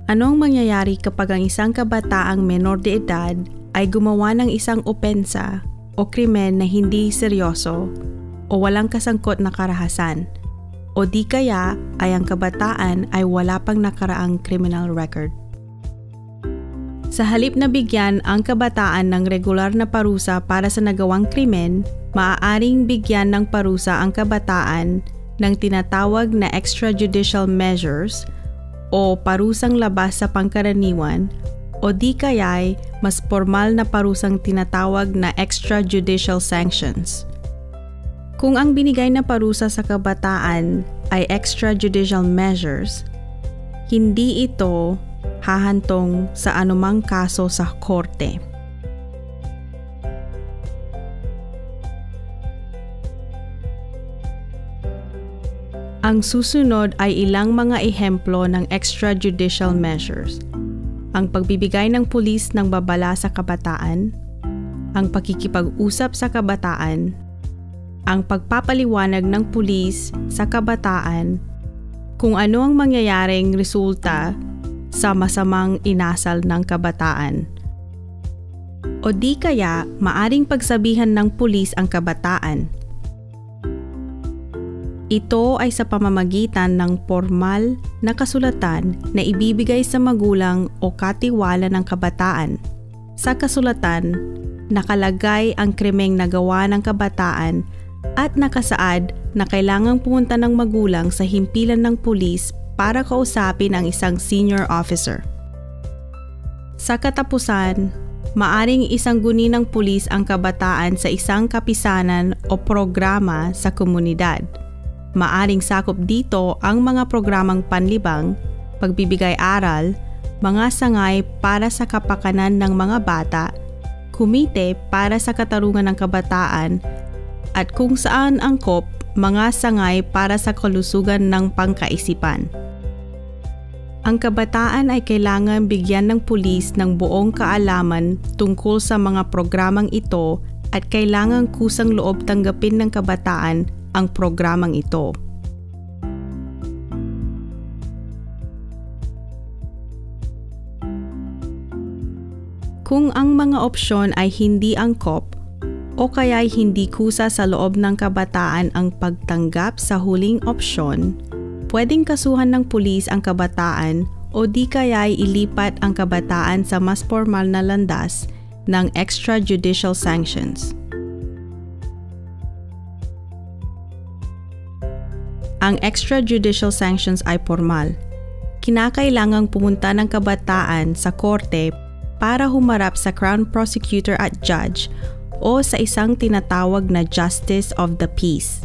Ano ang mangyayari kapag ang isang kabataang menor de edad ay gumawa ng isang opensa o krimen na hindi seryoso o walang kasangkot na karahasan, o di kaya ay ang kabataan ay wala pang nakaraang criminal record? Sa halip na bigyan ang kabataan ng regular na parusa para sa nagawang krimen, maaaring bigyan ng parusa ang kabataan ng tinatawag na extrajudicial measures o parusang labas sa pangkaraniwan, o di kaya'y mas formal na parusang tinatawag na extrajudicial sanctions. Kung ang binigay na parusa sa kabataan ay extrajudicial measures, hindi ito hahantong sa anumang kaso sa korte. Ang susunod ay ilang mga ehemplo ng extrajudicial measures. Ang pagbibigay ng pulis ng babala sa kabataan, ang pakikipag-usap sa kabataan, ang pagpapaliwanag ng pulis sa kabataan kung ano ang mangyayaring resulta sa masamang inasal ng kabataan. O di kaya maaring pagsabihan ng pulis ang kabataan. Ito ay sa pamamagitan ng formal na kasulatan na ibibigay sa magulang o katiwala ng kabataan. Sa kasulatan, nakalagay ang krimeng nagawa ng kabataan at nakasaad na kailangang pumunta ng magulang sa himpilan ng pulis para kausapin ang isang senior officer. Sa katapusan, maaring isangguni ng pulis ang kabataan sa isang kapisanan o programa sa komunidad. Maaring sakop dito ang mga programang panlibang, pagbibigay-aral, mga sangay para sa kapakanan ng mga bata, kumite para sa katarungan ng kabataan, at kung saan angkop, mga sangay para sa kalusugan ng pangkaisipan. Ang kabataan ay kailangan bigyan ng pulis ng buong kaalaman tungkol sa mga programang ito at kailangang kusang loob tanggapin ng kabataan ang programang ito. Kung ang mga opsyon ay hindi angkop o kaya'y hindi kusa sa loob ng kabataan ang pagtanggap sa huling opsyon, pwedeng kasuhan ng pulis ang kabataan o di kaya'y ilipat ang kabataan sa mas formal na landas ng extrajudicial sanctions. Ang extrajudicial sanctions ay formal. Kinakailangang pumunta ng kabataan sa korte para humarap sa Crown Prosecutor at Judge o sa isang tinatawag na Justice of the Peace.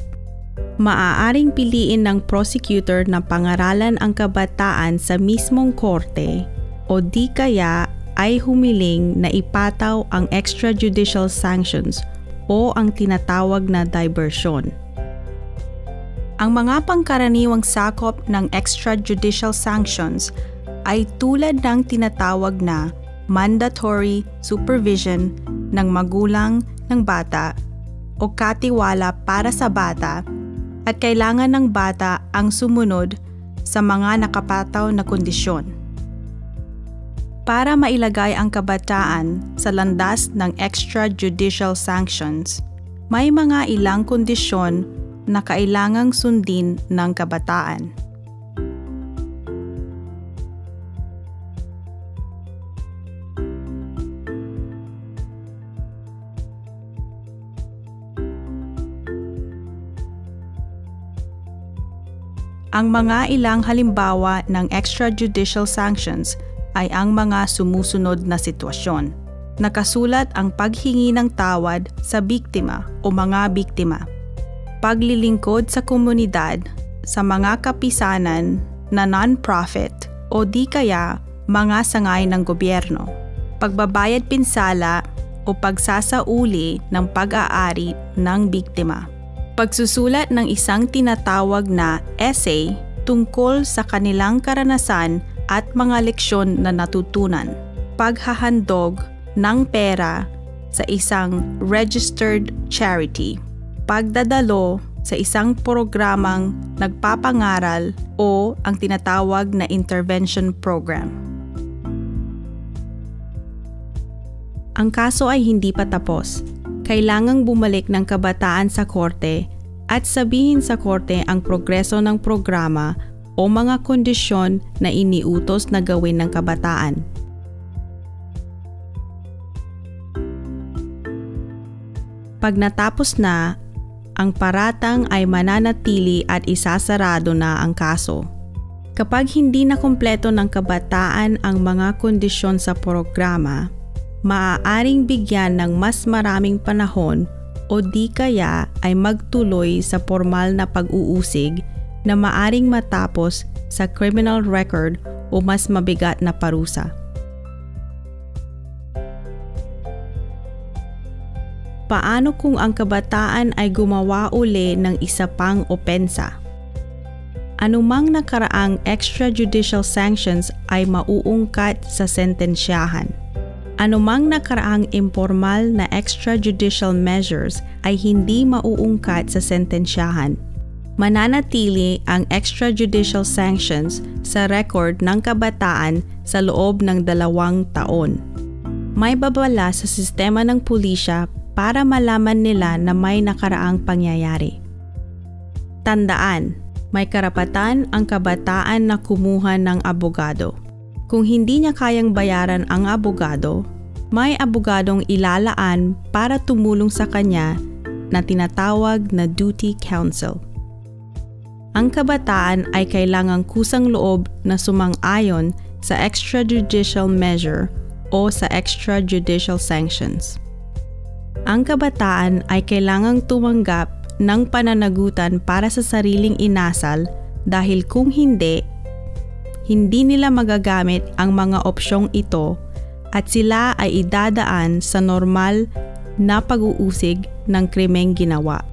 Maaaring piliin ng prosecutor na pangaralan ang kabataan sa mismong korte o di kaya ay humiling na ipataw ang extrajudicial sanctions o ang tinatawag na diversion. Ang mga pangkaraniwang sakop ng extrajudicial sanctions ay tulad ng tinatawag na mandatory supervision ng magulang ng bata o katiwala para sa bata at kailangan ng bata ang sumunod sa mga nakapataw na kondisyon. Para mailagay ang kabataan sa landas ng extrajudicial sanctions, may mga ilang kondisyon na kailangang sundin ng kabataan. Ang mga ilang halimbawa ng extrajudicial sanctions ay ang mga sumusunod na sitwasyon. Nakasulat ang paghingi ng tawad sa biktima o mga biktima, paglilingkod sa komunidad, sa mga kapisanan na non-profit o di kaya mga sangay ng gobyerno, pagbabayad pinsala o pagsasauli ng pag-aari ng biktima, pagsusulat ng isang tinatawag na essay tungkol sa kanilang karanasan at mga leksyon na natutunan, paghahandog ng pera sa isang registered charity, pagdadalo sa isang programang nagpapangaral o ang tinatawag na intervention program. Ang kaso ay hindi pa tapos. Kailangang bumalik ng kabataan sa korte at sabihin sa korte ang progreso ng programa o mga kondisyon na iniutos na gawin ng kabataan. Pag natapos na, ang paratang ay mananatili at isasarado na ang kaso. Kapag hindi na kumpleto ng kabataan ang mga kondisyon sa programa, maaaring bigyan ng mas maraming panahon o di kaya ay magtuloy sa formal na pag-uusig na maaring matapos sa criminal record o mas mabigat na parusa. Paano kung ang kabataan ay gumawa uli ng isa pang opensa? Anumang nakaraang extrajudicial sanctions ay mauungkat sa sentensyahan. Anumang nakaraang informal na extrajudicial measures ay hindi mauungkat sa sentensyahan. Mananatili ang extrajudicial sanctions sa record ng kabataan sa loob ng 2 taon. May babala sa sistema ng pulisya para malaman nila na may nakaraang pangyayari. Tandaan, may karapatan ang kabataan na kumuha ng abogado. Kung hindi niya kayang bayaran ang abogado, may abogadong ilalaan para tumulong sa kanya na tinatawag na duty counsel. Ang kabataan ay kailangang kusang loob na sumang-ayon sa extrajudicial measure o sa extrajudicial sanctions. Ang kabataan ay kailangang tumanggap ng pananagutan para sa sariling inasal dahil kung hindi nila magagamit ang mga opsyong ito at sila ay idadaan sa normal na pag-uusig ng krimeng ginawa.